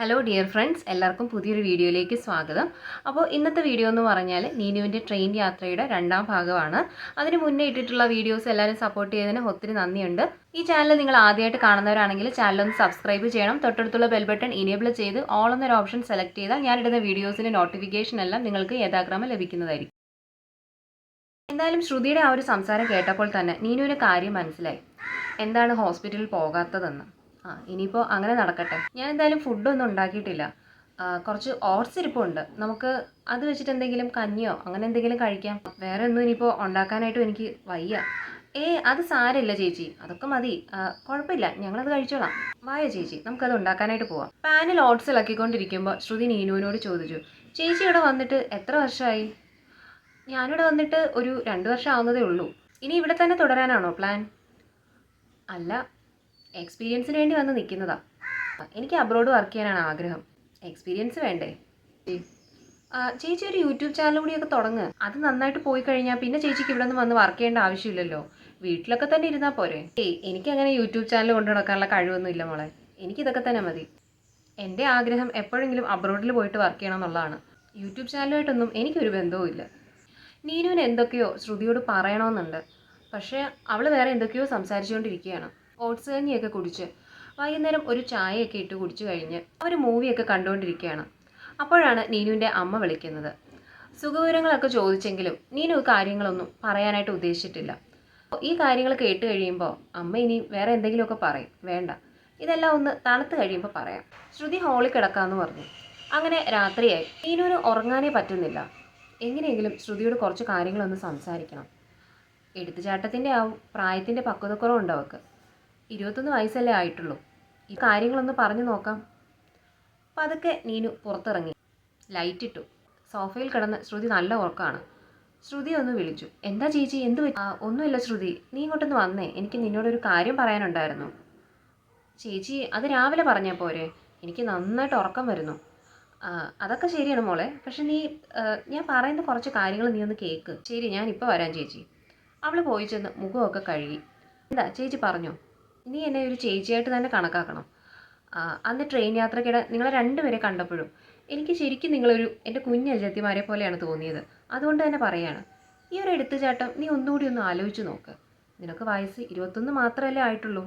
Hello dear friends, എല്ലാവർക്കും പുതിയൊരു വീഡിയോയിലേക്ക് സ്വാഗതം. അപ്പോൾ ഇന്നത്തെ വീഡിയോ എന്ന് പറഞ്ഞാൽ നീനുവിൻ്റെ ട്രെയിൻ യാത്രയുടെ രണ്ടാം ഭാഗമാണ്. അതിന് മുന്നേ ഇട്ടിട്ടുള്ള വീഡിയോസ് എല്ലാവരും സപ്പോർട്ട് ചെയ്തതിന് ഒത്തിരി നന്ദിയുണ്ട്. ഈ ചാനൽ നിങ്ങൾ ആദ്യമായിട്ട് കാണുന്നവരാണെങ്കിൽ ചാനൽ ഒന്ന് സബ്സ്ക്രൈബ് ചെയ്യണം. തൊട്ടടുത്തുള്ള ബെൽ ബട്ടൺ ഇനേബിൾ ചെയ്ത് ഓൾ എന്നൊരു ഓപ്ഷൻ സെലക്ട് ചെയ്താൽ ഞാനിടുന്ന വീഡിയോസിൻ്റെ നോട്ടിഫിക്കേഷൻ എല്ലാം നിങ്ങൾക്ക് യഥാക്രമം ലഭിക്കുന്നതായിരിക്കും. എന്തായാലും ശ്രുതിയുടെ ആ ഒരു സംസാരം കേട്ടപ്പോൾ തന്നെ നീനുവിന് കാര്യം മനസ്സിലായി. എന്താണ് ഹോസ്പിറ്റലിൽ പോകാത്തതെന്ന്. ഇനിയിപ്പോൾ അങ്ങനെ നടക്കട്ടെ. ഞാൻ എന്തായാലും ഫുഡൊന്നും ഉണ്ടാക്കിയിട്ടില്ല. കുറച്ച് ഓട്സ് ഇരിപ്പുണ്ട്. നമുക്ക് അത് വെച്ചിട്ട് എന്തെങ്കിലും കഞ്ഞിയോ അങ്ങനെ എന്തെങ്കിലും കഴിക്കാം. വേറെ ഒന്നും ഇനിയിപ്പോൾ ഉണ്ടാക്കാനായിട്ടും എനിക്ക് വയ്യ. അത് സാരമില്ല ചേച്ചി, അതൊക്കെ മതി. കുഴപ്പമില്ല, ഞങ്ങളത് കഴിച്ചോളാം. വായോ ചേച്ചി, നമുക്കത് ഉണ്ടാക്കാനായിട്ട് പോവാം. പാനിൽ ഓട്സ് ഇളക്കിക്കൊണ്ടിരിക്കുമ്പോൾ ശ്രുതി നീനുവിനോട് ചോദിച്ചു, ചേച്ചി ഇവിടെ വന്നിട്ട് എത്ര വർഷമായി? ഞാനിവിടെ വന്നിട്ട് ഒരു 2 വർഷം ആവുന്നതേ ഉള്ളൂ. ഇനി ഇവിടെ തന്നെ തുടരാനാണോ പ്ലാൻ? അല്ല, എക്സ്പീരിയൻസിന് വേണ്ടി വന്ന് നിൽക്കുന്നതാ. എനിക്ക് അബ്രോഡ് വർക്ക് ചെയ്യാനാണ് ആഗ്രഹം. എക്സ്പീരിയൻസ് വേണ്ടേ? ചേച്ചി ഒരു യൂട്യൂബ് ചാനൽ കൂടിയൊക്കെ തുടങ്ങ്. അത് നന്നായിട്ട് പോയി കഴിഞ്ഞാൽ പിന്നെ ചേച്ചിക്ക് ഇവിടെ നിന്ന് വന്ന് വർക്ക് ചെയ്യേണ്ട ആവശ്യമില്ലല്ലോ. വീട്ടിലൊക്കെ തന്നെ ഇരുന്നാൽ പോരെ? എനിക്കങ്ങനെ യൂട്യൂബ് ചാനൽ കൊണ്ടു നടക്കാനുള്ള കഴിവൊന്നും ഇല്ല മോളെ. എനിക്കിതൊക്കെ തന്നെ മതി. എൻ്റെ ആഗ്രഹം എപ്പോഴെങ്കിലും അബ്രോഡിൽ പോയിട്ട് വർക്ക് ചെയ്യണം എന്നുള്ളതാണ്. യൂട്യൂബ് ചാനലുമായിട്ടൊന്നും എനിക്കൊരു ബന്ധവും ഇല്ല. നീനുവിന് എന്തൊക്കെയോ ശ്രുതിയോട് പറയണമെന്നുണ്ട്. പക്ഷേ അവൾ വേറെ എന്തൊക്കെയോ സംസാരിച്ചുകൊണ്ടിരിക്കുകയാണ്. ഓട്സ് കഞ്ഞിയൊക്കെ കുടിച്ച് വൈകുന്നേരം ഒരു ചായയൊക്കെ ഇട്ട് കുടിച്ചു കഴിഞ്ഞ് അവർ മൂവിയൊക്കെ കണ്ടുകൊണ്ടിരിക്കുകയാണ്. അപ്പോഴാണ് നീനുവിൻ്റെ അമ്മ വിളിക്കുന്നത്. സുഖവിവരങ്ങളൊക്കെ ചോദിച്ചെങ്കിലും നീനു കാര്യങ്ങളൊന്നും പറയാനായിട്ട് ഉദ്ദേശിച്ചിട്ടില്ല. ഈ കാര്യങ്ങൾ കേട്ട് കഴിയുമ്പോൾ അമ്മ ഇനി വേറെ എന്തെങ്കിലുമൊക്കെ പറയും. വേണ്ട, ഇതെല്ലാം ഒന്ന് തണുത്ത് കഴിയുമ്പോൾ പറയാം. ശ്രുതി ഹോളിൽ കിടക്കാമെന്ന് പറഞ്ഞു. അങ്ങനെ രാത്രിയായി. നീനുവിന് ഉറങ്ങാനേ പറ്റുന്നില്ല. എങ്ങനെയെങ്കിലും ശ്രുതിയോട് കുറച്ച് കാര്യങ്ങളൊന്ന് സംസാരിക്കണം. എടുത്തുചാട്ടത്തിൻ്റെ ആവും, പ്രായത്തിൻ്റെ പക്വതക്കുറവുണ്ട് അവൾക്ക്. 21 വയസ്സല്ലേ ആയിട്ടുള്ളൂ. ഈ കാര്യങ്ങളൊന്ന് പറഞ്ഞു നോക്കാം. പതുക്കെ നീനു പുറത്തിറങ്ങി. ലൈറ്റ് ഇട്ടു. സോഫയിൽ കിടന്ന് ശ്രുതി നല്ല ഉറക്കമാണ്. ശ്രുതി ഒന്ന് വിളിച്ചു. എന്താ ചേച്ചി, എന്ത് പറ്റി? ഒന്നുമില്ല ശ്രുതി, നീ ഇങ്ങോട്ടൊന്ന് വന്നേ, എനിക്ക് നിന്നോടൊരു കാര്യം പറയാനുണ്ടായിരുന്നു. ചേച്ചി അത് രാവിലെ പറഞ്ഞാൽ പോരെ? എനിക്ക് നന്നായിട്ട് ഉറക്കം വരുന്നു. അതൊക്കെ ശരിയാണ് മോളെ, പക്ഷെ ഞാൻ പറയുന്ന കുറച്ച് കാര്യങ്ങൾ നീ ഒന്ന് കേൾക്ക്. ശരി, ഞാൻ ഇപ്പോൾ വരാം ചേച്ചി. അവൾ പോയി ചെന്ന് മുഖമൊക്കെ കഴുകി. എന്താ ചേച്ചി പറഞ്ഞോ. നീ എന്നെ ഒരു ചേച്ചിയായിട്ട് തന്നെ കണക്കാക്കണം. അന്ന് ട്രെയിൻ യാത്രക്കിടെ നിങ്ങളെ രണ്ടുപേരെ കണ്ടപ്പോഴും എനിക്ക് ശരിക്കും നിങ്ങളൊരു എൻ്റെ കുഞ്ഞനുജത്തിമാരെ പോലെയാണ് തോന്നിയത്. അതുകൊണ്ട് തന്നെ പറയാണ്, ഈ ഒരു എടുത്തുചാട്ടം നീ ഒന്നുകൂടി ഒന്ന് ആലോചിച്ച് നോക്ക്. നിനക്ക് വയസ്സ് 21 മാത്രമല്ലേ ആയിട്ടുള്ളൂ.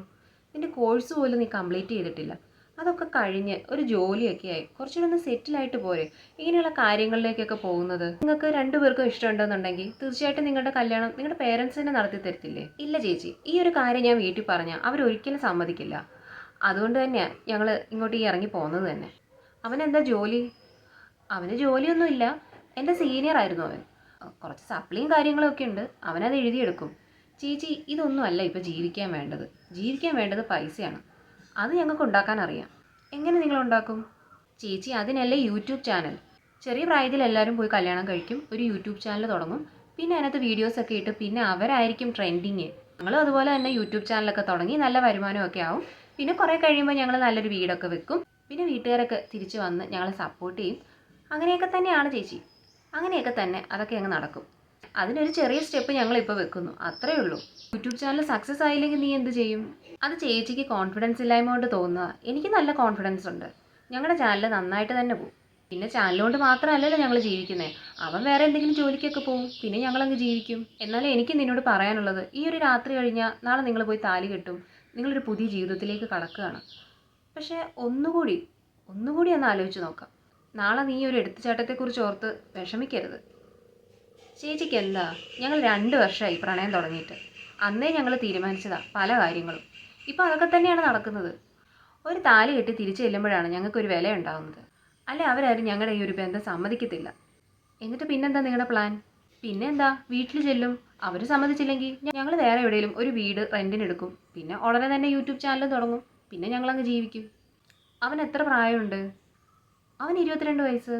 നിൻ്റെ കോഴ്സ് പോലും നീ കംപ്ലീറ്റ് ചെയ്തിട്ടില്ല. അതൊക്കെ കഴിഞ്ഞ് ഒരു ജോലിയൊക്കെ ആയി കുറച്ചുകൂടെ ഒന്ന് സെറ്റിലായിട്ട് പോരെ ഇങ്ങനെയുള്ള കാര്യങ്ങളിലേക്കൊക്കെ പോകുന്നത്? നിങ്ങൾക്ക് രണ്ടുപേർക്കും ഇഷ്ടമുണ്ടെന്നുണ്ടെങ്കിൽ തീർച്ചയായിട്ടും നിങ്ങളുടെ കല്യാണം നിങ്ങളുടെ പേരൻസ് തന്നെ നടത്തി തരത്തില്ലേ? ഇല്ല ചേച്ചി, ഈ ഒരു കാര്യം ഞാൻ വീട്ടിൽ പറഞ്ഞാൽ അവരൊരിക്കലും സമ്മതിക്കില്ല. അതുകൊണ്ട് തന്നെയാണ് ഞങ്ങൾ ഇങ്ങോട്ട് ഇറങ്ങി പോകുന്നത് തന്നെ. അവനെന്താ ജോലി? അവന് ജോലിയൊന്നുമില്ല. എൻ്റെ സീനിയർ ആയിരുന്നു അവൻ. കുറച്ച് സപ്ലിയും കാര്യങ്ങളൊക്കെ ഉണ്ട്. അവനത് എഴുതിയെടുക്കും. ചേച്ചി, ഇതൊന്നും അല്ല ഇപ്പോൾ ജീവിക്കാൻ വേണ്ടത്. ജീവിക്കാൻ വേണ്ടത് പൈസയാണ്. അത് ഞങ്ങൾക്ക് ഉണ്ടാക്കാൻ അറിയാം. എങ്ങനെ നിങ്ങൾ ഉണ്ടാക്കും? ചേച്ചി, അതിനല്ലേ യൂട്യൂബ് ചാനൽ. ചെറിയ പ്രായത്തിൽ എല്ലാവരും പോയി കല്യാണം കഴിക്കും, ഒരു യൂട്യൂബ് ചാനൽ തുടങ്ങും, പിന്നെ അതിനകത്ത് വീഡിയോസൊക്കെ ഇട്ട് പിന്നെ അവരായിരിക്കും ട്രെൻഡിങ്. ഞങ്ങളും അതുപോലെ തന്നെ യൂട്യൂബ് ചാനലൊക്കെ തുടങ്ങി നല്ല വരുമാനമൊക്കെ ആവും. പിന്നെ കുറേ കഴിയുമ്പോൾ ഞങ്ങൾ നല്ലൊരു വീടൊക്കെ വെക്കും. പിന്നെ വീട്ടുകാരൊക്കെ തിരിച്ച് വന്ന് ഞങ്ങളെ സപ്പോർട്ട് ചെയ്യും. അങ്ങനെയൊക്കെ തന്നെയാണ് ചേച്ചി. അങ്ങനെയൊക്കെ തന്നെ അതൊക്കെ അങ്ങ് നടക്കും. അതിനൊരു ചെറിയ സ്റ്റെപ്പ് ഞങ്ങളിപ്പോൾ വെക്കുന്നു, അത്രയേ ഉള്ളൂ. യൂട്യൂബ് ചാനൽ സക്സസ് ആയില്ലെങ്കിൽ നീ എന്ത് ചെയ്യും? അത് ചേച്ചിക്ക് കോൺഫിഡൻസ് ഇല്ലായ്മ കൊണ്ട് തോന്നുക. എനിക്ക് നല്ല കോൺഫിഡൻസ് ഉണ്ട്. ഞങ്ങളുടെ ചാനൽ നന്നായിട്ട് തന്നെ പോകും. പിന്നെ ചാനൽ കൊണ്ട് മാത്രമല്ലല്ലോ ഞങ്ങൾ ജീവിക്കുന്നത്. അവൻ വേറെ എന്തെങ്കിലും ജോലിക്കൊക്കെ പോകും, പിന്നെ ഞങ്ങളങ്ങ് ജീവിക്കും. എന്നാലും എനിക്ക് നിന്നോട് പറയാനുള്ളത്, ഈ ഒരു രാത്രി കഴിഞ്ഞാൽ നാളെ നിങ്ങൾ പോയി താലി കെട്ടും, നിങ്ങളൊരു പുതിയ ജീവിതത്തിലേക്ക് കടക്കുകയാണ്. പക്ഷേ ഒന്നുകൂടി ഒന്ന് ആലോചിച്ച് നോക്കാം. നാളെ നീ ഒരു എടുത്തുചാട്ടത്തെക്കുറിച്ച് ഓർത്ത് വിഷമിക്കരുത്. ചേച്ചിക്ക് എന്താ? ഞങ്ങൾ 2 വർഷമായി പ്രണയം തുടങ്ങിയിട്ട്. അന്നേ ഞങ്ങൾ തീരുമാനിച്ചതാ പല കാര്യങ്ങളും. ഇപ്പോൾ അതൊക്കെ തന്നെയാണ് നടക്കുന്നത്. ഒരു താലി കെട്ടി തിരിച്ചു ചെല്ലുമ്പോഴാണ് ഞങ്ങൾക്കൊരു വില ഉണ്ടാകുന്നത്. അല്ലെ അവരാരും ഞങ്ങളുടെ ഈ ഒരു ബന്ധം സമ്മതിക്കത്തില്ല. എന്നിട്ട് പിന്നെന്താ നിങ്ങളുടെ പ്ലാൻ? പിന്നെ എന്താ, വീട്ടിൽ ചെല്ലും. അവർ സമ്മതിച്ചില്ലെങ്കിൽ ഞങ്ങൾ വേറെ എവിടെയെങ്കിലും ഒരു വീട് റെൻറ്റിനെടുക്കും. പിന്നെ ഉടനെ തന്നെ യൂട്യൂബ് ചാനലും തുടങ്ങും. പിന്നെ ഞങ്ങളങ്ങ് ജീവിക്കും. അവൻ എത്ര പ്രായമുണ്ട്? അവൻ 22 വയസ്സ്.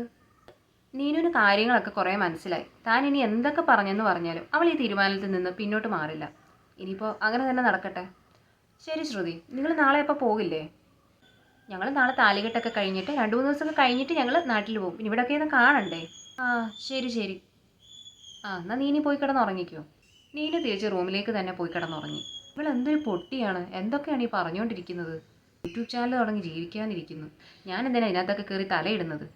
നീനുവിന് കാര്യങ്ങളൊക്കെ കുറേ മനസ്സിലായി. താൻ ഇനി എന്തൊക്കെ പറഞ്ഞെന്ന് പറഞ്ഞാലും അവൾ ഈ തീരുമാനത്തിൽ നിന്ന് പിന്നോട്ട് മാറില്ല. ഇനിയിപ്പോൾ അങ്ങനെ തന്നെ നടക്കട്ടെ. ശരി ശ്രുതി, നിങ്ങൾ നാളെ എപ്പോൾ പോകില്ലേ? ഞങ്ങൾ നാളെ താലികെട്ടൊക്കെ കഴിഞ്ഞിട്ട് 2-3 ദിവസമൊക്കെ കഴിഞ്ഞിട്ട് ഞങ്ങൾ നാട്ടിൽ പോകും. പിന്നെ ഇവിടെയൊക്കെ ഒന്ന് കാണണ്ടേ? ശരി ശരി. എന്നാൽ നീ ഇനി പോയി കിടന്നുറങ്ങിക്കോ. നീനു തിരിച്ച് റൂമിലേക്ക് തന്നെ പോയി കിടന്നുറങ്ങി. ഇവൾ എന്തൊരു പൊട്ടിയാണ്, എന്തൊക്കെയാണ് ഈ പറഞ്ഞുകൊണ്ടിരിക്കുന്നത്? യൂട്യൂബ് ചാനൽ തുടങ്ങി ജീവിക്കാനിരിക്കുന്നു. ഞാൻ എന്തിനാ ഇതിനകത്തൊക്കെ കയറി തലയിടുന്നത്?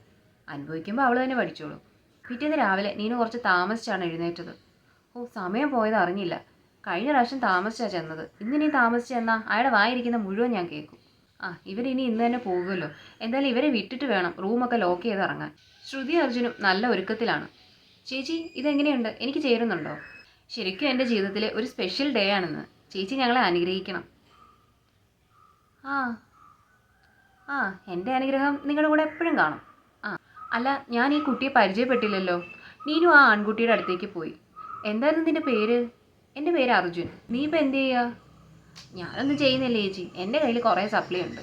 അനുഭവിക്കുമ്പോൾ അവൾ തന്നെ പഠിച്ചോളൂ. പിറ്റേന്ന് രാവിലെ നീനു കുറച്ച് താമസിച്ചാണ് എഴുന്നേറ്റത്. സമയം പോയത് അറിഞ്ഞില്ല. കഴിഞ്ഞ പ്രാവശ്യം താമസിച്ചാണ് ചെന്നത്. ഇന്നിനി താമസിച്ച് ചെന്നാൽ അയാളുടെ വായിരിക്കുന്ന മുഴുവൻ ഞാൻ കേൾക്കും. ഇവരിനി ഇന്ന് തന്നെ പോകുമല്ലോ. എന്തായാലും ഇവരെ വിട്ടിട്ട് വേണം റൂമൊക്കെ ലോക്ക് ചെയ്ത് ഇറങ്ങാൻ. ശ്രുതി അർജുനും നല്ല ഒരുക്കത്തിലാണ്. ചേച്ചി, ഇതെങ്ങനെയുണ്ട്? എനിക്ക് ചേരുന്നുണ്ടോ? ശരിക്കും എൻ്റെ ജീവിതത്തിലെ ഒരു സ്പെഷ്യൽ ഡേ ആണെന്ന്. ചേച്ചി ഞങ്ങളെ അനുഗ്രഹിക്കണം. ആ ആ എൻ്റെ അനുഗ്രഹം നിങ്ങളുടെ കൂടെ എപ്പോഴും കാണും. അല്ല, ഞാൻ ഈ കുട്ടിയെ പരിചയപ്പെട്ടില്ലല്ലോ. നീനു ആ ആൺകുട്ടിയുടെ അടുത്തേക്ക് പോയി. എന്തായിരുന്നു നിൻ്റെ പേര്? എൻ്റെ പേര് അർജുൻ. നീ ഇപ്പം എന്ത് ചെയ്യുക? ഞാനൊന്നും ചെയ്യുന്നില്ല ചേച്ചി. എൻ്റെ കയ്യിൽ കുറേ സപ്ലൈ ഉണ്ട്.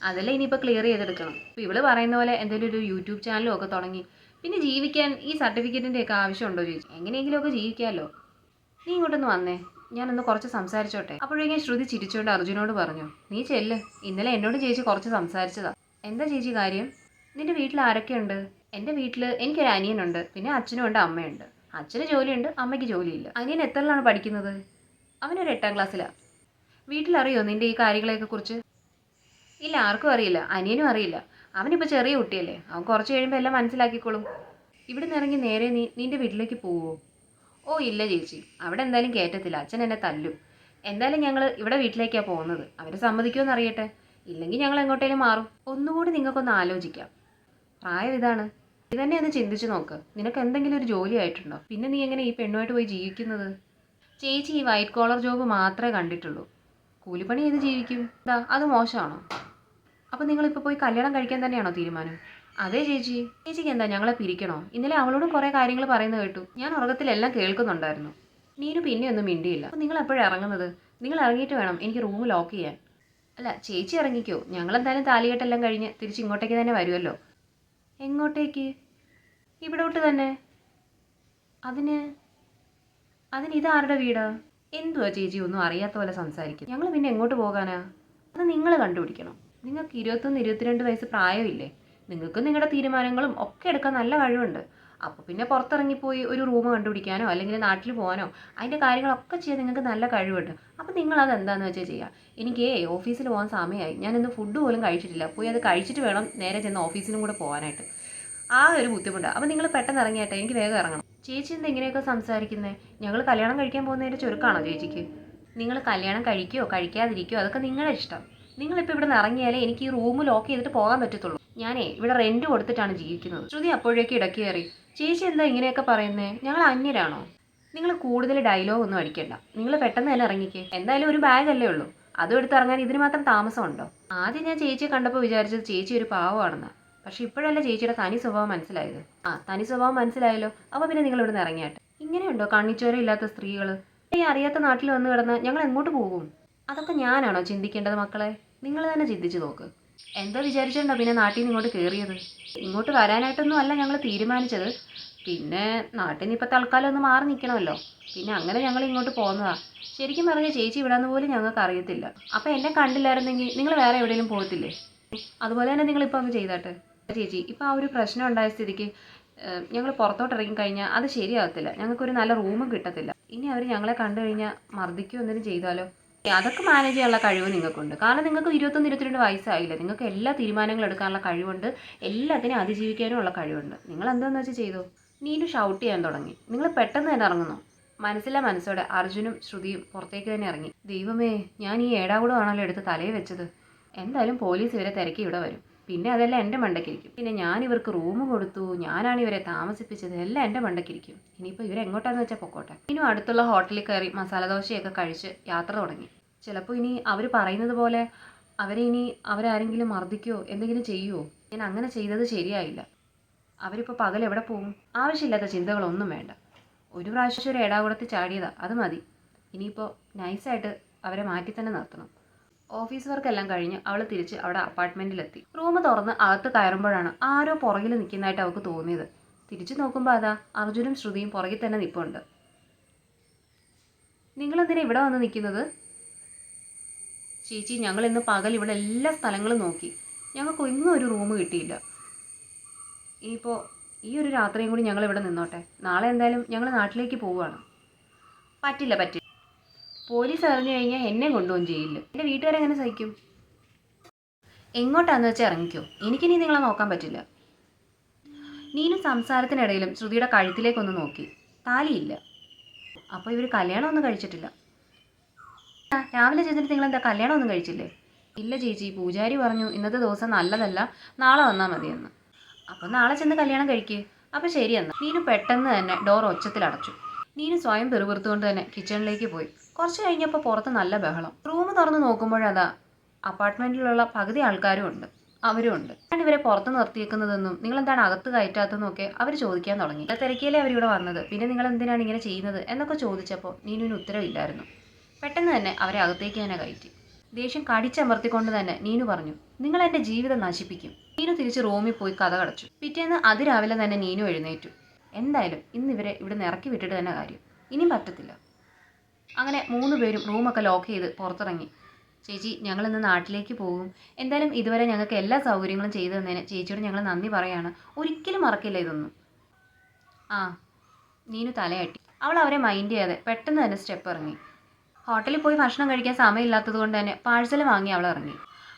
അതെല്ലാം ഇനിയിപ്പോൾ ക്ലിയർ ചെയ്തെടുക്കണം. ഇപ്പോൾ ഇവള് പറയുന്ന പോലെ എന്തെങ്കിലും ഒരു യൂട്യൂബ് ചാനലും ഒക്കെ തുടങ്ങി പിന്നെ ജീവിക്കാൻ ഈ സർട്ടിഫിക്കറ്റിൻ്റെയൊക്കെ ആവശ്യമുണ്ടോ ചേച്ചി? എങ്ങനെയെങ്കിലുമൊക്കെ ജീവിക്കാമല്ലോ. നീ ഇങ്ങോട്ടൊന്ന് വന്നേ, ഞാനൊന്ന് കുറച്ച് സംസാരിച്ചോട്ടെ. അപ്പോഴേക്കും ശ്രുതി ചിരിച്ചുകൊണ്ട് അർജുനോട് പറഞ്ഞു, നീ ചെല്ല്. ഇന്നലെ എന്നോട് ചേച്ചി കുറച്ച് സംസാരിച്ചതാ. എന്താ ചേച്ചി കാര്യം? നിൻ്റെ വീട്ടിൽ ആരൊക്കെയുണ്ട്? എൻ്റെ വീട്ടിൽ എനിക്കൊരു അനിയനുണ്ട്, പിന്നെ അച്ഛനും ഉണ്ട്, അമ്മയുണ്ട്. അച്ഛന് ജോലിയുണ്ട്, അമ്മയ്ക്ക് ജോലിയില്ല. അനിയൻ എത്രയിലാണ് പഠിക്കുന്നത്? അവനൊരു 8ാം ക്ലാസ്സിലാണ്. വീട്ടിലറിയോ നിൻ്റെ ഈ കാര്യങ്ങളെയൊക്കെ കുറിച്ച്? ഇല്ല, ആർക്കും അറിയില്ല. അനിയനും അറിയില്ല. അവനിപ്പോൾ ചെറിയ കുട്ടിയല്ലേ, അവൻ കുറച്ച് കഴിയുമ്പോൾ എല്ലാം മനസ്സിലാക്കിക്കോളും. ഇവിടെ നിന്ന് ഇറങ്ങി നേരെ നിൻ്റെ വീട്ടിലേക്ക് പോവുമോ? ഇല്ല ചേച്ചി, അവിടെ എന്തായാലും കയറ്റത്തില്ല. അച്ഛൻ എന്നെ തല്ലും. എന്തായാലും ഞങ്ങൾ ഇവിടെ വീട്ടിലേക്കാണ് പോകുന്നത്. അവർ സമ്മതിക്കുമോ എന്നറിയട്ടെ. ഇല്ലെങ്കിൽ ഞങ്ങൾ എങ്ങോട്ടേലും മാറും. ഒന്നുകൂടി നിങ്ങൾക്കൊന്ന് ആലോചിക്കാം. പ്രായം ഇതാണ്. ഇത് തന്നെ ഒന്ന് ചിന്തിച്ച് നോക്ക്. നിനക്ക് എന്തെങ്കിലും ഒരു ജോലി ആയിട്ടുണ്ടോ? പിന്നെ നീ എങ്ങനെ ഈ പെണ്ണുമായിട്ട് പോയി ജീവിക്കുന്നത്? ചേച്ചി ഈ വൈറ്റ് കോളർ ജോബ് മാത്രമേ കണ്ടിട്ടുള്ളൂ. കൂലിപ്പണി ചെയ്ത് ജീവിക്കും. അത് മോശമാണോ? അപ്പോൾ നിങ്ങളിപ്പോൾ പോയി കല്യാണം കഴിക്കാൻ തന്നെയാണോ തീരുമാനം? അതെ ചേച്ചി. ചേച്ചിക്ക് എന്താ ഞങ്ങളെ പിരിക്കണോ? ഇന്നലെ അവളോടും കുറേ കാര്യങ്ങൾ പറയുന്നത് കേട്ടു. ഞാൻ ഉറക്കത്തിലെല്ലാം കേൾക്കുന്നുണ്ടായിരുന്നു. നീനു പിന്നെ ഒന്നും മിണ്ടിയില്ല. അപ്പോൾ നിങ്ങൾ എപ്പോഴാണ് ഇറങ്ങുന്നത്? നിങ്ങൾ ഇറങ്ങിയിട്ട് വേണം എനിക്ക് റൂം ലോക്ക് ചെയ്യാൻ. അല്ല, ചേച്ചി ഇറങ്ങിക്കോ. ഞങ്ങളെന്തായാലും താലികെട്ടെല്ലാം കഴിഞ്ഞ് തിരിച്ച് ഇങ്ങോട്ടേക്ക് തന്നെ വരുമല്ലോ. എങ്ങോട്ടേക്ക്? ഇവിടോട്ട് തന്നെ. അതിന് ഇതാരുടെ വീടാ? എന്തുവാ ചേച്ചി ഒന്നും അറിയാത്ത പോലെ സംസാരിക്കും? ഞങ്ങൾ പിന്നെ എങ്ങോട്ട് പോകാനാ? അത് നിങ്ങൾ കണ്ടുപിടിക്കണം. നിങ്ങൾക്ക് 21, 22 വയസ്സ് പ്രായമില്ലേ? നിങ്ങൾക്ക് നിങ്ങളുടെ തീരുമാനങ്ങളും ഒക്കെ എടുക്കാൻ നല്ല കഴിവുണ്ട്. അപ്പോൾ പിന്നെ പുറത്തിറങ്ങിപ്പോയി ഒരു റൂം കണ്ടുപിടിക്കാനോ അല്ലെങ്കിൽ നാട്ടിൽ പോകാനോ അതിൻ്റെ കാര്യങ്ങളൊക്കെ ചെയ്യാൻ നിങ്ങൾക്ക് നല്ല കഴിവുണ്ട്. അപ്പോൾ നിങ്ങളത് എന്താണെന്ന് വെച്ചാൽ ചെയ്യുക. എനിക്ക് ഓഫീസിൽ പോകാൻ സമയമായി. ഞാനിന്ന് ഫുഡ് പോലും കഴിച്ചിട്ടില്ല. പോയി അത് കഴിച്ചിട്ട് വേണം നേരെ ചെന്ന് ഓഫീസിലും കൂടെ പോകാനായിട്ട്. ആ ഒരു ബുദ്ധിമുട്ടാണ്. അപ്പോൾ നിങ്ങൾ പെട്ടെന്ന് ഇറങ്ങിയാട്ടെ, എനിക്ക് വേഗം ഇറങ്ങണം. ചേച്ചി എന്താ ഇങ്ങനെയൊക്കെ സംസാരിക്കുന്നത്? ഞങ്ങൾ കല്യാണം കഴിക്കാൻ പോകുന്നതിൻ്റെ ചുരുക്കമാണോ ചേച്ചിക്ക്? നിങ്ങൾ കല്യാണം കഴിക്കുകയോ കഴിക്കാതിരിക്കുകയോ അതൊക്കെ നിങ്ങളുടെ ഇഷ്ടം. നിങ്ങളിപ്പോൾ ഇവിടെ നിന്ന് ഇറങ്ങിയാലേ എനിക്ക് ഈ റൂം ലോക്ക് ചെയ്തിട്ട് പോകാൻ പറ്റത്തുള്ളൂ. ഞാനേ ഇവിടെ റെൻറ്റ് കൊടുത്തിട്ടാണ് ജീവിക്കുന്നത്. ശ്രുതി അപ്പോഴേക്ക് ഇടയ്ക്ക് കയറി, ചേച്ചി എന്താ ഇങ്ങനെയൊക്കെ പറയുന്നത്? ഞങ്ങൾ അന്യരാണോ? നിങ്ങൾ കൂടുതൽ ഡയലോഗ് ഒന്നും അടിക്കണ്ട. നിങ്ങൾ പെട്ടെന്ന് തന്നെ ഇറങ്ങിക്കേ. എന്തായാലും ഒരു ബാഗല്ലേ ഉള്ളൂ, അതും എടുത്ത് ഇറങ്ങാൻ ഇതിന് മാത്രം താമസമുണ്ടോ? ആദ്യം ഞാൻ ചേച്ചിയെ കണ്ടപ്പോൾ വിചാരിച്ചത് ചേച്ചി ഒരു പാവമാണെന്ന്. പക്ഷെ ഇപ്പോഴല്ല ചേച്ചിയുടെ തനി സ്വഭാവം മനസ്സിലായത്. തനി സ്വഭാവം മനസ്സിലായല്ലോ. അപ്പോൾ പിന്നെ നിങ്ങൾ ഇവിടുന്ന് ഇറങ്ങിയാട്ടെ. ഇങ്ങനെയുണ്ടോ കണ്ണിച്ചോര ഇല്ലാത്ത സ്ത്രീകൾ? ഈ അറിയാത്ത നാട്ടിൽ വന്ന് കിടന്ന് ഞങ്ങൾ എങ്ങോട്ട് പോകും? അതൊക്കെ ഞാനാണോ ചിന്തിക്കേണ്ടത് മക്കളെ? നിങ്ങൾ തന്നെ ചിന്തിച്ച് നോക്ക്. എന്താ വിചാരിച്ചിട്ടുണ്ടോ പിന്നെ നാട്ടിൽ നിന്ന് ഇങ്ങോട്ട് കയറിയത്? ഇങ്ങോട്ട് വരാനായിട്ടൊന്നും അല്ല ഞങ്ങൾ തീരുമാനിച്ചത്. പിന്നെ നാട്ടിൽ നിന്ന് ഇപ്പോൾ തൽക്കാലം ഒന്ന് മാറി നിൽക്കണമല്ലോ. പിന്നെ അങ്ങനെ ഞങ്ങൾ ഇങ്ങോട്ട് പോകുന്നതാ. ശരിക്കും പറഞ്ഞാൽ ചേച്ചി ഇവിടാന്ന് പോലും ഞങ്ങൾക്ക് അറിയത്തില്ല. അപ്പോൾ എന്നെ കണ്ടില്ലായിരുന്നെങ്കിൽ നിങ്ങൾ വേറെ എവിടെയെങ്കിലും പോകത്തില്ലേ? അതുപോലെ തന്നെ നിങ്ങളിപ്പോൾ അങ്ങ് ചെയ്താട്ടെ. ചേച്ചി, ഇപ്പോൾ ആ ഒരു പ്രശ്നം ഉണ്ടായ സ്ഥിതിക്ക് ഞങ്ങൾ പുറത്തോട്ട് ഇറങ്ങിക്കഴിഞ്ഞാൽ അത് ശരിയാകത്തില്ല. ഞങ്ങൾക്കൊരു നല്ല റൂമും കിട്ടത്തില്ല. ഇനി അവർ ഞങ്ങളെ കണ്ടു കഴിഞ്ഞാൽ മർദ്ദിക്കുകയോ എന്തെങ്കിലും ചെയ്താലോ? അതൊക്കെ മാനേജ് ചെയ്യാനുള്ള കഴിവ് നിങ്ങൾക്കുണ്ട്. കാരണം നിങ്ങൾക്ക് 21, 22 വയസ്സായില്ല. നിങ്ങൾക്ക് എല്ലാ തീരുമാനങ്ങളും എടുക്കാനുള്ള കഴിവുണ്ട്. എല്ലാത്തിനും അതിജീവിക്കാനും ഉള്ള കഴിവുണ്ട്. നിങ്ങൾ എന്താണെന്ന് വെച്ചാൽ ചെയ്തോ. നീനു ഷൗട്ട് ചെയ്യാൻ തുടങ്ങി. നിങ്ങൾ പെട്ടെന്ന് തന്നെ ഇറങ്ങുന്നു. മനസ്സോടെ അർജുനും ശ്രുതിയും പുറത്തേക്ക് തന്നെ ഇറങ്ങി. ദൈവമേ, ഞാൻ ഈ ഏടാകൂടമാണല്ലോ എടുത്ത് തലയിൽ വെച്ചത്. എന്തായാലും പോലീസ് ഇവരെ തിരക്കി ഇവിടെ വരും. പിന്നെ അതെല്ലാം എൻ്റെ മണ്ടയ്ക്കിരിക്കും. പിന്നെ ഞാൻ ഇവർക്ക് റൂം കൊടുത്തു, ഞാനാണ് ഇവരെ താമസിപ്പിച്ചത്, എല്ലാം എൻ്റെ മണ്ടയ്ക്കിരിക്കും. ഇനിയിപ്പോൾ ഇവരെങ്ങോട്ടാന്ന് വെച്ചാൽ പൊക്കോട്ടെ. ഇനിയും അടുത്തുള്ള ഹോട്ടലിൽ കയറി മസാല ദോശയൊക്കെ കഴിച്ച് യാത്ര തുടങ്ങി. ചിലപ്പോൾ ഇനി അവർ പറയുന്നത് പോലെ അവരാരെങ്കിലും മർദ്ദിക്കുകയോ എന്തെങ്കിലും ചെയ്യുമോ? ഞാൻ അങ്ങനെ ചെയ്തത് ശരിയായില്ല. അവരിപ്പോൾ പകൽ എവിടെ പോകും? ആവശ്യമില്ലാത്ത ചിന്തകളൊന്നും വേണ്ട. ഒരു പ്രാവശ്യം ഒരു ഏടാകുടത്തിൽ ചാടിയതാ, അത് മതി. ഇനിയിപ്പോൾ നൈസായിട്ട് അവരെ മാറ്റി തന്നെ നിർത്തണം. ഓഫീസ് വർക്കെല്ലാം കഴിഞ്ഞ് അവൾ തിരിച്ച് അവിടെ അപ്പാർട്ട്മെൻറ്റിലെത്തി. റൂം തുറന്ന് അകത്ത് കയറുമ്പോഴാണ് ആരോ പുറകിൽ നിൽക്കുന്നതായിട്ട് അവൾക്ക് തോന്നിയത്. തിരിച്ചു നോക്കുമ്പോൾ അതാ അർജുനും ശ്രുതിയും പുറകിൽ തന്നെ നിൽപ്പുണ്ട്. നിങ്ങളെന്തിനാ ഇവിടെ വന്ന് നിൽക്കുന്നത്? ചേച്ചി, ഞങ്ങൾ ഇന്ന് പകൽ ഇവിടെ എല്ലാ സ്ഥലങ്ങളും നോക്കി. ഞങ്ങൾക്ക് ഒന്നും ഒരു റൂം കിട്ടിയില്ല. ഇനിയിപ്പോൾ ഈ ഒരു രാത്രിയും കൂടി ഞങ്ങൾ ഇവിടെ നിന്നോട്ടെ. നാളെ എന്തായാലും ഞങ്ങൾ നാട്ടിലേക്ക് പോവുകയാണ്. പറ്റില്ല. പോലീസ് അറിഞ്ഞു കഴിഞ്ഞാൽ എന്നെ കൊണ്ടുപോകും ജയിലിൽ. എൻ്റെ വീട്ടുകാരെങ്ങനെ സഹിക്കും? എങ്ങോട്ടാന്ന് വെച്ചാൽ ഇറങ്ങിക്കോ, എനിക്കിനി നിങ്ങളെ നോക്കാൻ പറ്റില്ല. നീനു സംസാരത്തിനിടയിലും ശ്രുതിയുടെ കഴുത്തിലേക്കൊന്ന് നോക്കി. താലിയില്ല. അപ്പോൾ ഇവർ കല്യാണമൊന്നും കഴിച്ചിട്ടില്ല. രാവിലെ ചെന്നിട്ട് നിങ്ങളെന്താ കല്യാണമൊന്നും കഴിച്ചില്ലേ? ഇല്ല ചേച്ചി, പൂജാരി പറഞ്ഞു ഇന്നത്തെ ദിവസം നല്ലതല്ല, നാളെ വന്നാൽ മതിയെന്ന്. അപ്പം നാളെ ചെന്ന് കല്യാണം കഴിക്കുക. അപ്പം ശരിയെന്ന്. നീനു പെട്ടെന്ന് തന്നെ ഡോർ ഒച്ചത്തിലടച്ചു. നീനു സ്വയം പെറുപിറുത്തുകൊണ്ട് തന്നെ കിച്ചണിലേക്ക് പോയി. കുറച്ച് കഴിഞ്ഞപ്പോൾ പുറത്ത് നല്ല ബഹളം. റൂം തുറന്ന് നോക്കുമ്പോഴതാ അപ്പാർട്ട്മെൻറ്റിലുള്ള പകുതി ആൾക്കാരും ഉണ്ട്. അവരും ഉണ്ട്. ഞാൻ ഇവരെ പുറത്ത് നിർത്തിയേക്കുന്നതെന്നും നിങ്ങളെന്താണ് അകത്ത് കയറ്റാത്തതെന്നും ഒക്കെ അവർ ചോദിക്കാൻ തുടങ്ങി. തിരക്കിയല്ലേ അവരിവിടെ വന്നത്, പിന്നെ നിങ്ങൾ എന്തിനാണ് ഇങ്ങനെ ചെയ്യുന്നത് എന്നൊക്കെ ചോദിച്ചപ്പോൾ നീനുവിന് ഉത്തരവില്ലായിരുന്നു. പെട്ടെന്ന് തന്നെ അവരെ അകത്തേക്ക് തന്നെ കയറ്റി. ദേഷ്യം കടിച്ചമർത്തിക്കൊണ്ട് തന്നെ നീനു പറഞ്ഞു, നിങ്ങൾ എൻ്റെ ജീവിതം നശിപ്പിക്കും. നീനു തിരിച്ച് റൂമിൽ പോയി കഥ കടച്ചു. പിറ്റേന്ന് അതിരാവിലെ തന്നെ നീനു എഴുന്നേറ്റു. എന്തായാലും ഇന്നിവരെ ഇവിടെ നിന്ന് ഇറക്കി വിട്ടിട്ട് തന്നെ കാര്യം, ഇനിയും പറ്റത്തില്ല. അങ്ങനെ 3 പേരും റൂമൊക്കെ ലോക്ക് ചെയ്ത് പുറത്തിറങ്ങി. ചേച്ചി, ഞങ്ങളിന്ന് നാട്ടിലേക്ക് പോകും. എന്തായാലും ഇതുവരെ ഞങ്ങൾക്ക് എല്ലാ സൗകര്യങ്ങളും ചെയ്തു തന്നതിന് ചേച്ചിയോട് ഞങ്ങൾ നന്ദി പറയാണ്. ഒരിക്കലും മറക്കില്ല ഇതൊന്നും. ആ, നീനു തലയാട്ടി. അവൾ അവരെ മൈൻഡ് ചെയ്യാതെ പെട്ടെന്ന് തന്നെ സ്റ്റെപ്പ് ഇറങ്ങി. ഹോട്ടലിൽ പോയി ഭക്ഷണം കഴിക്കാൻ സമയമില്ലാത്തത് കൊണ്ട് തന്നെ പാഴ്സൽ വാങ്ങി അവൾ ഇറങ്ങി.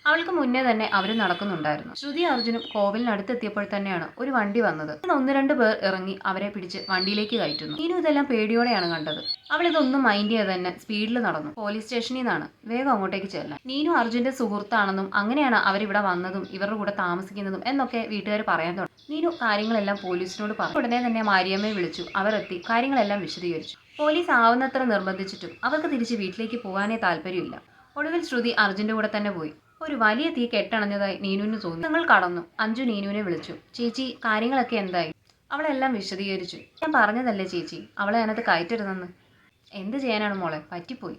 അവൾക്ക് മുന്നേ തന്നെ അവർ നടക്കുന്നുണ്ടായിരുന്നു. ശ്രുതി അർജുനും കോവിലിനടുത്തെത്തിയപ്പോൾ തന്നെയാണ് ഒരു വണ്ടി വന്നത്. 1-2 പേർ ഇറങ്ങി അവരെ പിടിച്ച് വണ്ടിയിലേക്ക് കയറ്റുന്നു. നീനു ഇതെല്ലാം പേടിയോടെയാണ് കണ്ടത്. അവൾ ഇതൊന്നും മൈൻഡ് ചെയ്യാതെ തന്നെ സ്പീഡിൽ നടന്നു. പോലീസ് സ്റ്റേഷനിൽ നിന്നാണ് വേഗം അങ്ങോട്ടേക്ക് ചെല്ലാൻ. നീനു അർജുന്റെ സുഹൃത്താണെന്നും അങ്ങനെയാണ് അവരിവിടെ വന്നതും ഇവരുടെ കൂടെ താമസിക്കുന്നതും എന്നൊക്കെ വീട്ടുകാർ പറയാൻ തുടങ്ങി. നീനു കാര്യങ്ങളെല്ലാം പോലീസിനോട് പറഞ്ഞു. ഉടനെ തന്നെ മാരിയമ്മയെ വിളിച്ചു. അവർ എത്തി കാര്യങ്ങളെല്ലാം വിശദീകരിച്ചു. പോലീസ് ആവുന്നത്ര നിർബന്ധിച്ചിട്ടും അവർക്ക് തിരിച്ച് വീട്ടിലേക്ക് പോകാനേ താല്പര്യമില്ല. ഒടുവിൽ ശ്രുതി അർജുന്റെ കൂടെ തന്നെ പോയി. ഒരു വലിയ തീ കെട്ടണഞ്ഞതായി നീനുവിന് തോന്നി. ഞങ്ങൾ കടന്നു. അഞ്ജു നീനുവിനെ വിളിച്ചു. ചേച്ചി, കാര്യങ്ങളൊക്കെ എന്തായി? അവളെല്ലാം വിശദീകരിച്ചു. ഞാൻ പറഞ്ഞതല്ലേ ചേച്ചി, അവളെ അതിനകത്ത് കയറ്റരുതെന്ന്. എന്ത് ചെയ്യാനാണ് മോളെ, പറ്റിപ്പോയി.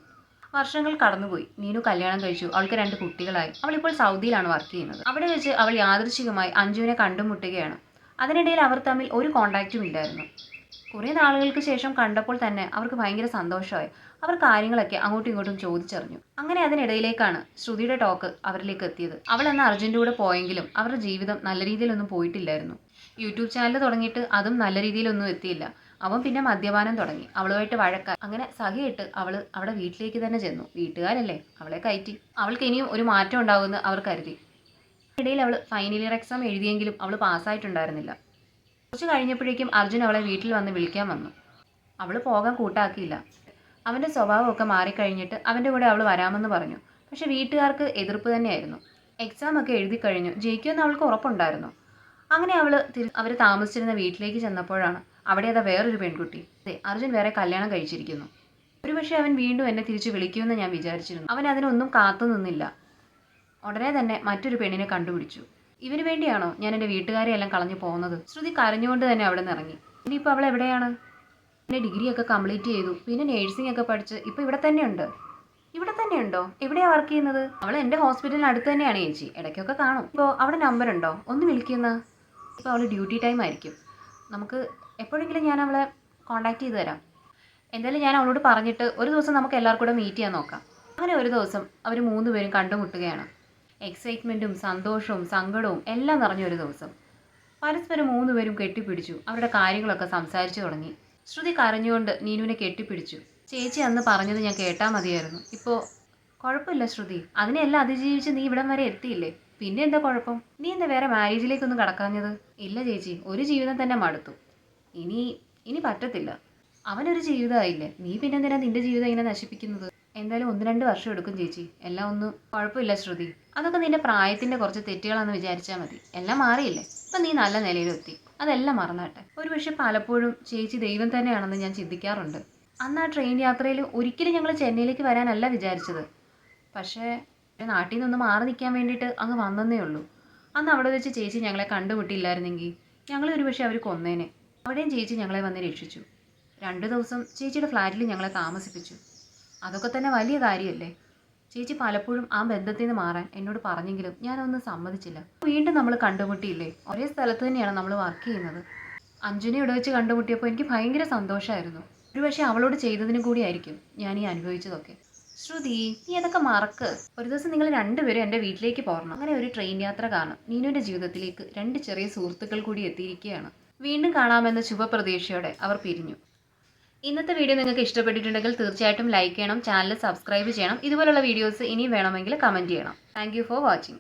വർഷങ്ങൾ കടന്നുപോയി. നീനു കല്യാണം കഴിച്ചു. അവൾക്ക് 2 കുട്ടികളായി. അവളിപ്പോൾ സൗദിയിലാണ് വർക്ക് ചെയ്യുന്നത്. അവിടെ വെച്ച് അവൾ യാദൃശ്ചികമായി അഞ്ജുവിനെ കണ്ടുമുട്ടുകയാണ്. അതിനിടയിൽ അവർ തമ്മിൽ ഒരു കോണ്ടാക്റ്റും ഇല്ലായിരുന്നു. കുറേ നാളുകൾക്ക് ശേഷം കണ്ടപ്പോൾ തന്നെ അവർക്ക് ഭയങ്കര സന്തോഷമായി. അവർ കാര്യങ്ങളൊക്കെ അങ്ങോട്ടും ഇങ്ങോട്ടും ചോദിച്ചറിഞ്ഞു. അങ്ങനെ അതിനിടയിലേക്കാണ് ശ്രുതിയുടെ ടോക്ക് അവരിലേക്ക് എത്തിയത്. അവൾ അന്ന് അർജുൻ്റെ കൂടെ പോയെങ്കിലും അവരുടെ ജീവിതം നല്ല രീതിയിലൊന്നും പോയിട്ടില്ലായിരുന്നു. യൂട്യൂബ് ചാനൽ തുടങ്ങിയിട്ട് അതും നല്ല രീതിയിലൊന്നും എത്തിയില്ല. അവൻ പിന്നെ മദ്യപാനം തുടങ്ങി. അവളുമായിട്ട് വഴക്കായി. അങ്ങനെ സഹിയിട്ട് അവൾ അവിടെ വീട്ടിലേക്ക് തന്നെ ചെന്നു. വീട്ടുകാരല്ലേ, അവളെ കയറ്റി. അവൾക്ക് ഇനിയും ഒരു മാറ്റം ഉണ്ടാകുമെന്ന് അവർ കരുതി. ഇടയിൽ അവൾ ഫൈനൽ ഇയർ എക്സാം എഴുതിയെങ്കിലും അവൾ പാസ്സായിട്ടുണ്ടായിരുന്നില്ല. കുറച്ച് കഴിഞ്ഞപ്പോഴേക്കും അർജുൻ അവളെ വീട്ടിൽ വന്ന് വിളിക്കാൻ വന്നു. അവൾ പോകാൻ കൂട്ടാക്കിയില്ല. അവൻ്റെ സ്വഭാവമൊക്കെ മാറിക്കഴിഞ്ഞിട്ട് അവൻ്റെ കൂടെ അവൾ വരാമെന്ന് പറഞ്ഞു. പക്ഷെ വീട്ടുകാർക്ക് എതിർപ്പ് തന്നെയായിരുന്നു. എക്സാം ഒക്കെ എഴുതി കഴിഞ്ഞു, ജയിക്കുമെന്ന് അവൾക്ക് ഉറപ്പുണ്ടായിരുന്നു. അങ്ങനെ അവർ താമസിച്ചിരുന്ന വീട്ടിലേക്ക് ചെന്നപ്പോഴാണ് അവിടെ അതാ വേറൊരു പെൺകുട്ടി. അതെ, അർജുൻ വേറെ കല്യാണം കഴിച്ചിരിക്കുന്നു. ഒരുപക്ഷെ അവൻ വീണ്ടും എന്നെ തിരിച്ച് വിളിക്കുമെന്ന് ഞാൻ വിചാരിച്ചിരുന്നു. അവൻ അതിനൊന്നും കാത്തു നിന്നില്ല. ഉടനെ തന്നെ മറ്റൊരു പെണ്ണിനെ കണ്ടുപിടിച്ചു. ഇവന് വേണ്ടിയാണോ ഞാൻ എൻ്റെ വീട്ടുകാരെയെല്ലാം കളഞ്ഞു പോകുന്നത്? ശ്രുതി കരഞ്ഞുകൊണ്ട് തന്നെ അവിടെ നിന്ന് ഇറങ്ങി. ഇനിയിപ്പോൾ അവൾ എവിടെയാണ്? പിന്നെ ഡിഗ്രിയൊക്കെ കംപ്ലീറ്റ് ചെയ്തു, പിന്നെ നേഴ്സിംഗ് ഒക്കെ പഠിച്ച് ഇപ്പോൾ ഇവിടെ തന്നെയുണ്ട്. ഇവിടെ തന്നെയുണ്ടോ? എവിടെയാണ് വർക്ക് ചെയ്യുന്നത്? അവൾ എൻ്റെ ഹോസ്പിറ്റലിന് അടുത്ത് തന്നെയാണ് ചേച്ചി, ഇടയ്ക്കൊക്കെ കാണും. ഇപ്പോൾ അവിടെ നമ്പർ ഉണ്ടോ? ഒന്ന് വിളിക്കുന്ന. ഇപ്പോൾ അവൾ ഡ്യൂട്ടി ടൈം ആയിരിക്കും. നമുക്ക് എപ്പോഴെങ്കിലും ഞാൻ അവളെ കോൺടാക്ട് ചെയ്ത് തരാം. എന്തായാലും ഞാൻ അവളോട് പറഞ്ഞിട്ട് ഒരു ദിവസം നമുക്ക് എല്ലാവർക്കും കൂടെ മീറ്റ് ചെയ്യാൻ നോക്കാം. അങ്ങനെ ഒരു ദിവസം അവർ 3 പേരും കണ്ടുമുട്ടുകയാണ്. എക്സൈറ്റ്മെൻറ്റും സന്തോഷവും സങ്കടവും എല്ലാം നിറഞ്ഞൊരു ദിവസം. പരസ്പരം 3 പേരും കെട്ടിപ്പിടിച്ചു. അവരുടെ കാര്യങ്ങളൊക്കെ സംസാരിച്ചു തുടങ്ങി. ശ്രുതി കരഞ്ഞുകൊണ്ട് നീനുവിനെ കെട്ടിപ്പിടിച്ചു. ചേച്ചി അന്ന് പറഞ്ഞത് ഞാൻ കേട്ടാൽ മതിയായിരുന്നു. ഇപ്പോൾ കുഴപ്പമില്ല ശ്രുതി, അതിനെല്ലാം അതിജീവിച്ച് നീ ഇവിടം വരെ എത്തിയില്ലേ, പിന്നെ എന്താ കുഴപ്പം? നീ എന്താ വേറെ മാരേജിലേക്കൊന്നും കടക്കാഞ്ഞത്? ഇല്ല ചേച്ചി, ഒരു ജീവിതം തന്നെ മടുത്തു. ഇനി പറ്റത്തില്ല. അവനൊരു ജീവിതമായില്ലേ, നീ പിന്നെന്തിനാ നിന്റെ ജീവിതം ഇങ്ങനെ നശിപ്പിക്കുന്നത്? എന്തായാലും 1-2 വർഷം എടുക്കും ചേച്ചി, എല്ലാം ഒന്നും കുഴപ്പമില്ല ശ്രുതി. അതൊക്കെ നിന്റെ പ്രായത്തിൻ്റെ കുറച്ച് തെറ്റുകളാണെന്ന് വിചാരിച്ചാൽ മതി. എല്ലാം മാറിയില്ലേ, ഇപ്പം നീ നല്ല നിലയിലെത്തി. അതെല്ലാം മറന്നാട്ടെ. ഒരുപക്ഷെ പലപ്പോഴും ചേച്ചി ദൈവം തന്നെയാണെന്ന് ഞാൻ ചിന്തിക്കാറുണ്ട്. അന്ന് ആ ട്രെയിൻ യാത്രയിൽ ഒരിക്കലും ഞങ്ങൾ ചെന്നൈയിലേക്ക് വരാനല്ല വിചാരിച്ചത്. പക്ഷേ നാട്ടിൽ നിന്നൊന്ന് മാറി നിൽക്കാൻ വേണ്ടിയിട്ട് അങ്ങ് വന്നതേ ഉള്ളൂ. അന്ന് അവിടെ വെച്ച് ചേച്ചി ഞങ്ങളെ കണ്ടുമുട്ടിയില്ലായിരുന്നെങ്കിൽ ഞങ്ങളെ ഒരുപക്ഷെ അവർ കൊന്നേനെ. അവിടെയും ചേച്ചി ഞങ്ങളെ വന്ന് രക്ഷിച്ചു. 2 ദിവസം ചേച്ചിയുടെ ഫ്ലാറ്റിൽ ഞങ്ങളെ താമസിപ്പിച്ചു. അതൊക്കെ തന്നെ വലിയ കാര്യമല്ലേ? ചേച്ചി പലപ്പോഴും ആ ബന്ധത്തിൽ നിന്ന് മാറാൻ എന്നോട് പറഞ്ഞെങ്കിലും ഞാനൊന്നും സമ്മതിച്ചില്ല. വീണ്ടും നമ്മൾ കണ്ടുമുട്ടിയില്ലേ, ഒരേ സ്ഥലത്ത് തന്നെയാണ് നമ്മൾ വർക്ക് ചെയ്യുന്നത്. അഞ്ജുനെ ഇവിടെ വെച്ച് കണ്ടുമുട്ടിയപ്പോൾ എനിക്ക് ഭയങ്കര സന്തോഷമായിരുന്നു. ഒരുപക്ഷെ അവളോട് ചെയ്തതിനും കൂടിയായിരിക്കും ഞാൻ ഈ അനുഭവിച്ചതൊക്കെ. ശ്രുതി, നീ അതൊക്കെ മറക്ക്. ഒരു ദിവസം നിങ്ങൾ 2 പേരും എൻ്റെ വീട്ടിലേക്ക് പോകണം. അങ്ങനെ ഒരു ട്രെയിൻ യാത്ര കാണും. നീനുവിൻ്റെ ജീവിതത്തിലേക്ക് 2 ചെറിയ സുഹൃത്തുക്കൾ കൂടി എത്തിയിരിക്കുകയാണ്. വീണ്ടും കാണാമെന്ന ശുഭപ്രതീക്ഷയോടെ അവർ പിരിഞ്ഞു. ഇന്നത്തെ വീഡിയോ നിങ്ങൾക്ക് ഇഷ്ടപ്പെട്ടിട്ടുണ്ടെങ്കിൽ തീർച്ചയായിട്ടും ലൈക്ക് ചെയ്യണം, ചാനൽ സബ്സ്ക്രൈബ് ചെയ്യണം. ഇതുപോലുള്ള വീഡിയോസ് ഇനിയും വേണമെങ്കിൽ കമൻറ്റ് ചെയ്യണം. Thank you for watching.